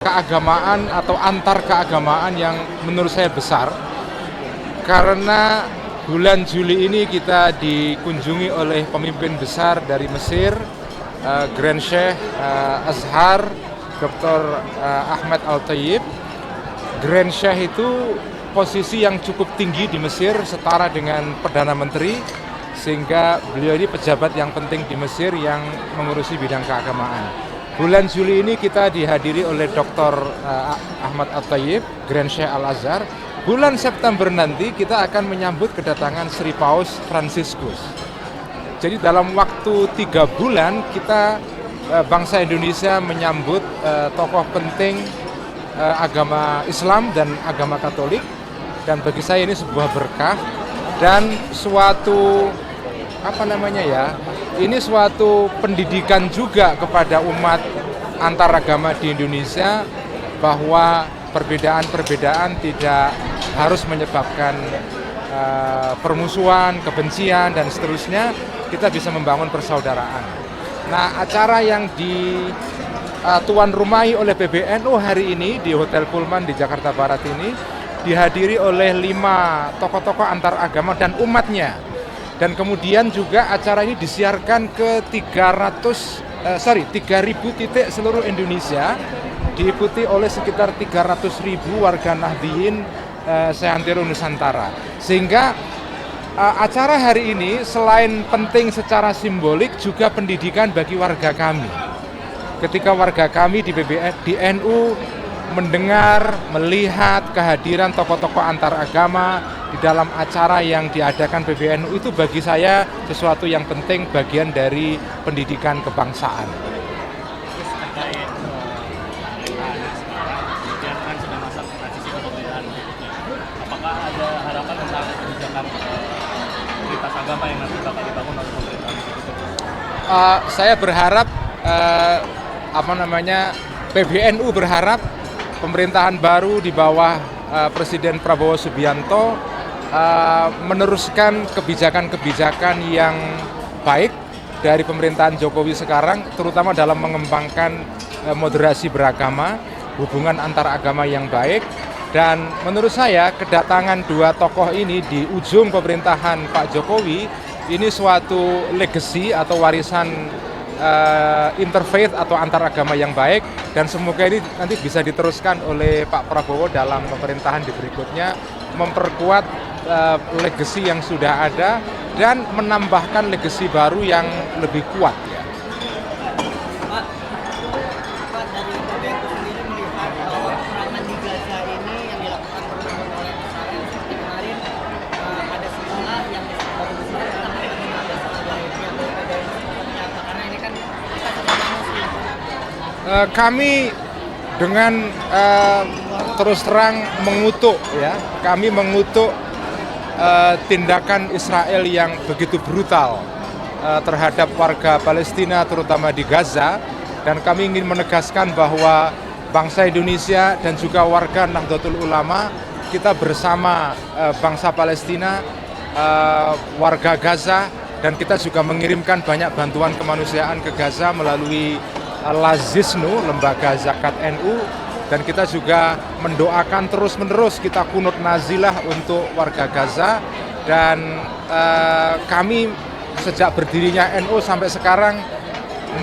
keagamaan atau antar keagamaan yang menurut saya besar karena bulan Juli ini kita dikunjungi oleh pemimpin besar dari Mesir, Grand Sheikh Azhar Dr. Ahmed Al-Tayyib. Grand Sheikh itu posisi yang cukup tinggi di Mesir, setara dengan Perdana Menteri, sehingga beliau ini pejabat yang penting di Mesir yang mengurusi bidang keagamaan. Bulan Juli ini kita dihadiri oleh Dr. Ahmad Al-Tayyib, Grand Sheikh Al-Azhar. Bulan September nanti kita akan menyambut kedatangan Sri Paus Fransiskus. Jadi dalam waktu 3 bulan kita bangsa Indonesia menyambut tokoh penting agama Islam dan agama Katolik. Dan bagi saya ini sebuah berkah dan suatu ini suatu pendidikan juga kepada umat antaragama di Indonesia bahwa perbedaan-perbedaan tidak harus menyebabkan permusuhan, kebencian, dan seterusnya. Kita bisa membangun persaudaraan. Nah, acara yang tuan rumahi oleh PBNU hari ini di Hotel Pullman di Jakarta Barat ini dihadiri oleh 5 tokoh-tokoh antaragama dan umatnya. Dan kemudian juga acara ini disiarkan ke 3.000 titik seluruh Indonesia, diikuti oleh sekitar 300.000 warga Nahdliyin seantero Nusantara. Sehingga acara hari ini selain penting secara simbolik juga pendidikan bagi warga kami. Ketika warga kami di NU mendengar, melihat kehadiran tokoh-tokoh antaragama di dalam acara yang diadakan PBNU, itu bagi saya sesuatu yang penting, bagian dari pendidikan kebangsaan. Apakah ada harapan tentang kebijakan lintas agama yang nanti bakal dibangun oleh pemerintah? Saya berharap PBNU berharap pemerintahan baru di bawah Presiden Prabowo Subianto meneruskan kebijakan-kebijakan yang baik dari pemerintahan Jokowi sekarang, terutama dalam mengembangkan moderasi beragama, hubungan antar agama yang baik. Dan menurut saya kedatangan 2 tokoh ini di ujung pemerintahan Pak Jokowi ini suatu legacy atau warisan interfaith atau antaragama yang baik, dan semoga ini nanti bisa diteruskan oleh Pak Prabowo dalam pemerintahan di berikutnya, memperkuat legacy yang sudah ada dan menambahkan legacy baru yang lebih kuat ya. Pak, dari PBNU sendiri melihat bahwa serangan di Gaza ini yang dilakukan oleh Israel seperti kemarin ada sekolah yang baru besar tetapi ada salah dari pihak PBNU ternyata, karena ini kan kita sesama muslim. Kami dengan terus terang mengutuk ya, kami mengutuk tindakan Israel yang begitu brutal terhadap warga Palestina terutama di Gaza, dan kami ingin menegaskan bahwa bangsa Indonesia dan juga warga Nahdlatul Ulama kita bersama bangsa Palestina, warga Gaza, dan kita juga mengirimkan banyak bantuan kemanusiaan ke Gaza melalui Lazisnu, lembaga zakat NU, dan kita juga mendoakan terus-menerus, kita kunut nazilah untuk warga Gaza. Dan kami sejak berdirinya NU sampai sekarang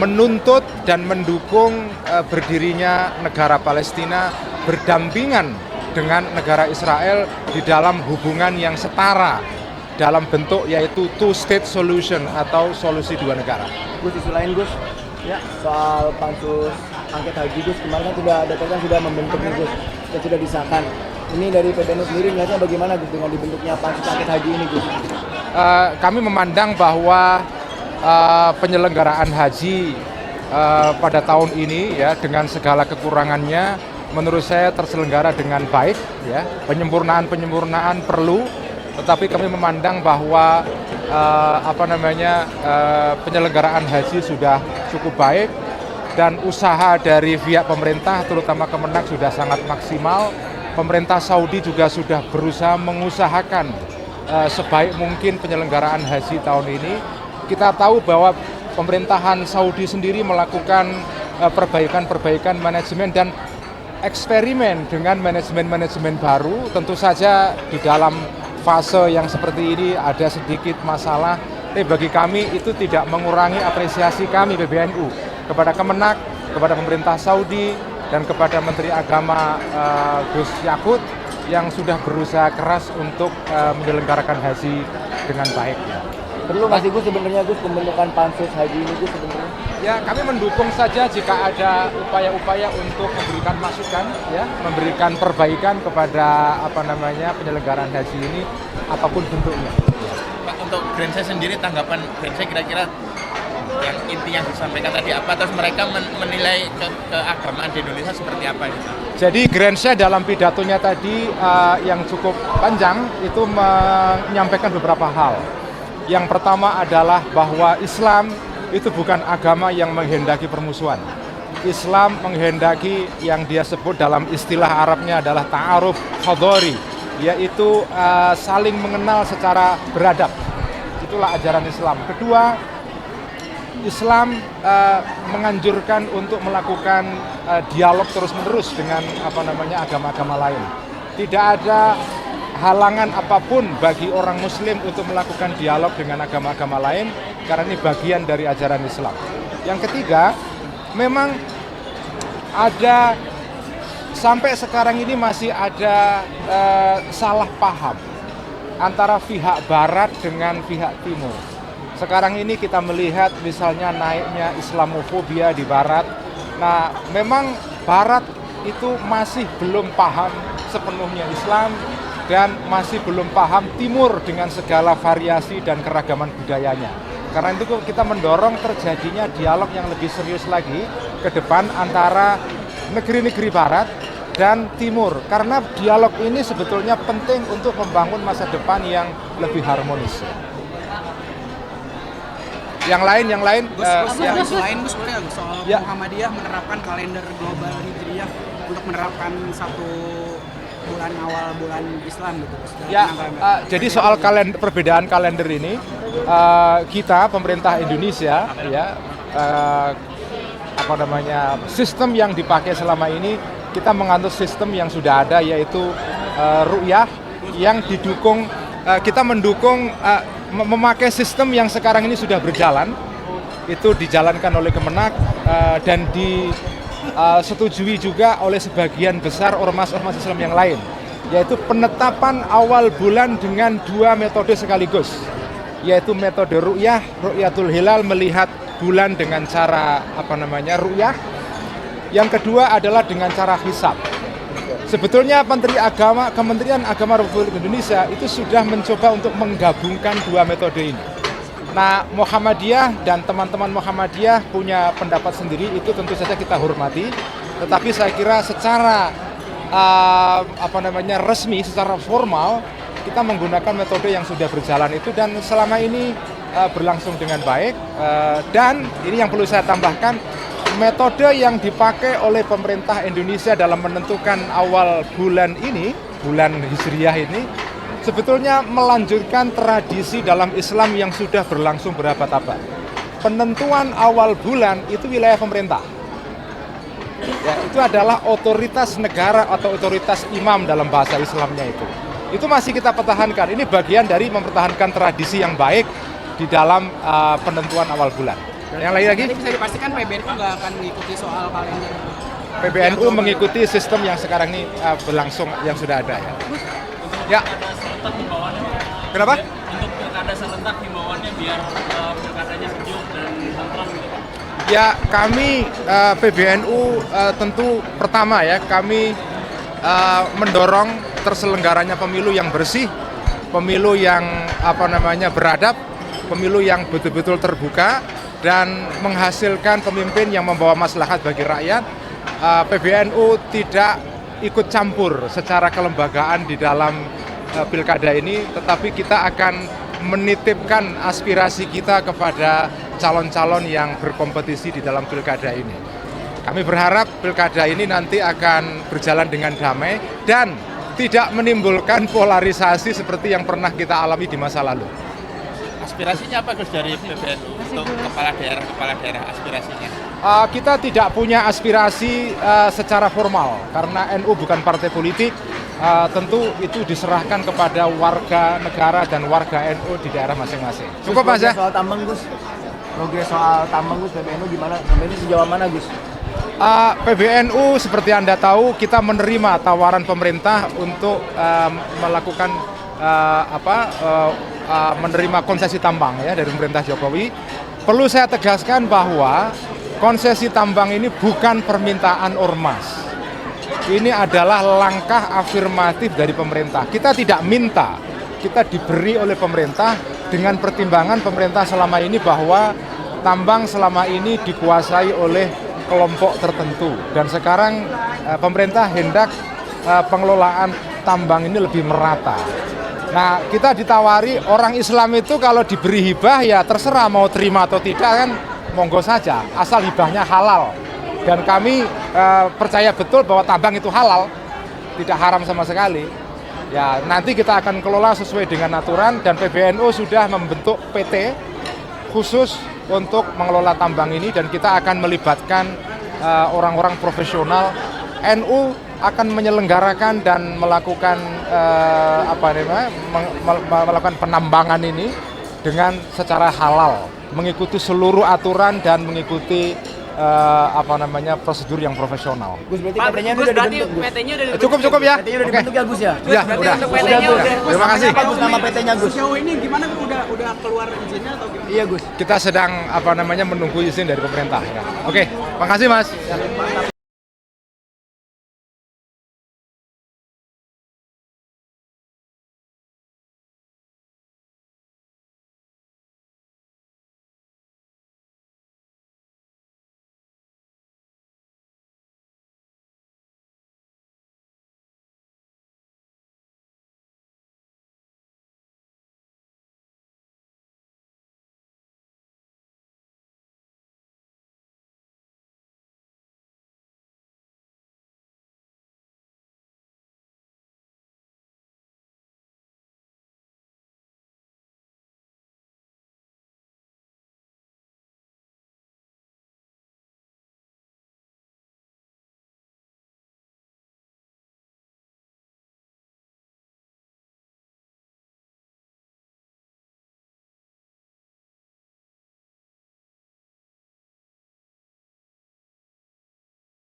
menuntut dan mendukung berdirinya negara Palestina berdampingan dengan negara Israel di dalam hubungan yang setara dalam bentuk yaitu two-state solution atau solusi 2 negara. Gus, isu lain Gus, ya soal pansus angket haji Gus, kemarin kan sudah membentuk nih Gus, dan sudah disahkan. Ini dari PBNU sendiri melihatnya bagaimana Gus dengan dibentuknya pansus angket haji ini Gus? Kami memandang bahwa penyelenggaraan haji pada tahun ini ya dengan segala kekurangannya menurut saya terselenggara dengan baik ya. Penyempurnaan perlu, tetapi kami memandang bahwa penyelenggaraan haji sudah cukup baik dan usaha dari pihak pemerintah terutama Kemenak sudah sangat maksimal. Pemerintah Saudi juga sudah berusaha mengusahakan sebaik mungkin penyelenggaraan haji tahun ini. Kita tahu bahwa pemerintahan Saudi sendiri melakukan perbaikan manajemen, dan eksperimen dengan manajemen-manajemen baru. Tentu saja di dalam fase yang seperti ini ada sedikit masalah, tapi bagi kami itu tidak mengurangi apresiasi kami PBNU kepada Kemenak, kepada pemerintah Saudi, dan kepada Menteri Agama Gus Yakut yang sudah berusaha keras untuk menyelenggarakan haji dengan baik. Perlu nggak sih Gus sebenarnya Gus pembentukan pansus haji ini Gus sebenarnya? Ya, kami mendukung saja jika ada upaya-upaya untuk memberikan masukan, ya, memberikan perbaikan kepada penyelenggaraan haji ini apapun bentuknya. Pak, untuk Grensa sendiri tanggapan Grensa kira-kira yang inti yang disampaikan tadi apa, terus mereka menilai keagamaan di Indonesia seperti apa gitu? Jadi Grensa dalam pidatonya tadi yang cukup panjang itu menyampaikan beberapa hal. Yang pertama adalah bahwa Islam itu bukan agama yang menghendaki permusuhan. Islam menghendaki yang dia sebut dalam istilah Arabnya adalah ta'aruf hadari, yaitu saling mengenal secara beradab. Itulah ajaran Islam. Kedua, Islam menganjurkan untuk melakukan dialog terus-menerus dengan agama-agama lain. Tidak ada halangan apapun bagi orang Muslim untuk melakukan dialog dengan agama-agama lain karena ini bagian dari ajaran Islam. Yang ketiga, memang ada sampai sekarang ini masih ada salah paham antara pihak Barat dengan pihak Timur. Sekarang ini kita melihat misalnya naiknya Islamofobia di Barat. Nah, memang Barat itu masih belum paham sepenuhnya Islam dan masih belum paham Timur dengan segala variasi dan keragaman budayanya. Karena itu kita mendorong terjadinya dialog yang lebih serius lagi ke depan antara negeri-negeri Barat dan Timur. Karena dialog ini sebetulnya penting untuk membangun masa depan yang lebih harmonis. Yang lain, Gus, selain Gus boleh Gus soal ya. Muhammadiyah menerapkan kalender global Hijriyah untuk menerapkan satu bulan awal bulan Islam gitu Gus. Ya, jadi soal perbedaan kalender ini kita pemerintah Indonesia ya sistem yang dipakai selama ini kita menganut sistem yang sudah ada yaitu ru'yah yang didukung kita mendukung memakai sistem yang sekarang ini sudah berjalan, itu dijalankan oleh Kemenak dan disetujui juga oleh sebagian besar ormas-ormas Islam yang lain, yaitu penetapan awal bulan dengan dua metode sekaligus, yaitu metode ru'yah, ru'yatul hilal, melihat bulan dengan cara ru'yah. Yang kedua adalah dengan cara hisab. Sebetulnya Kementerian Agama Republik Indonesia itu sudah mencoba untuk menggabungkan dua metode ini. Nah, Muhammadiyah dan teman-teman Muhammadiyah punya pendapat sendiri, itu tentu saja kita hormati. Tetapi saya kira secara resmi, secara formal kita menggunakan metode yang sudah berjalan itu dan selama ini berlangsung dengan baik. Dan ini yang perlu saya tambahkan, metode yang dipakai oleh pemerintah Indonesia dalam menentukan awal bulan ini, bulan Hijriyah ini, sebetulnya melanjutkan tradisi dalam Islam yang sudah berlangsung berabad-abad. Penentuan awal bulan itu wilayah pemerintah. Ya, itu adalah otoritas negara atau otoritas imam dalam bahasa Islamnya itu. Itu masih kita pertahankan. Ini bagian dari mempertahankan tradisi yang baik di dalam penentuan awal bulan. Yang lain lagi? Jadi bisa dipastikan PBNU nggak akan mengikuti soal kalender. PBNU mengikuti sistem yang sekarang ini berlangsung yang sudah ada ya. Ya. Serentak himbauannya. Kenapa? Untuk pilkada serentak himbauannya biar pilkadanya sejuk dan tentram gitu Pak. Ya, kami PBNU tentu pertama ya kami mendorong terselenggaranya pemilu yang bersih, pemilu yang beradab, pemilu yang betul-betul terbuka dan menghasilkan pemimpin yang membawa maslahat bagi rakyat. PBNU tidak ikut campur secara kelembagaan di dalam pilkada ini, tetapi kita akan menitipkan aspirasi kita kepada calon-calon yang berkompetisi di dalam pilkada ini. Kami berharap pilkada ini nanti akan berjalan dengan damai dan tidak menimbulkan polarisasi seperti yang pernah kita alami di masa lalu. Aspirasinya apa Gus dari PBNU untuk kepala daerah aspirasinya? Kita tidak punya aspirasi secara formal karena NU bukan partai politik. Tentu itu diserahkan kepada warga negara dan warga NU di daerah masing-masing. Cukup Mas ya? Soal tambang Gus. Progres soal tambang Gus, PBNU gimana? Sampai ini sejauh mana Gus? PBNU seperti Anda tahu kita menerima tawaran pemerintah untuk melakukan menerima konsesi tambang ya dari pemerintah Jokowi. Perlu saya tegaskan bahwa konsesi tambang ini bukan permintaan ormas. Ini adalah langkah afirmatif dari pemerintah. Kita tidak minta, kita diberi oleh pemerintah dengan pertimbangan pemerintah selama ini bahwa tambang selama ini dikuasai oleh kelompok tertentu. Dan sekarang pemerintah hendak pengelolaan tambang ini lebih merata. Nah, kita ditawari orang Islam itu kalau diberi hibah ya terserah mau terima atau tidak kan monggo saja, asal hibahnya halal. Dan kami percaya betul bahwa tambang itu halal, tidak haram sama sekali. Ya, nanti kita akan kelola sesuai dengan aturan dan PBNU sudah membentuk PT khusus untuk mengelola tambang ini dan kita akan melibatkan orang-orang profesional. NU akan menyelenggarakan dan melakukan melakukan penambangan ini dengan secara halal, mengikuti seluruh aturan dan mengikuti prosedur yang profesional. Gus, berarti PT-nya udah dibentuk Gus. PT-nya udah dibentuk. Cukup ya. PT-nya udah dibentuk ya Gus ya? Ya, Berarti udah. untuk PT-nya udah. Terima kasih. Apa Gus nama PT-nya Gus? Sejauh ini gimana udah keluar izinnya atau gimana? Iya Gus. Kita sedang menunggu izin dari pemerintah ya. Oke, makasih Mas.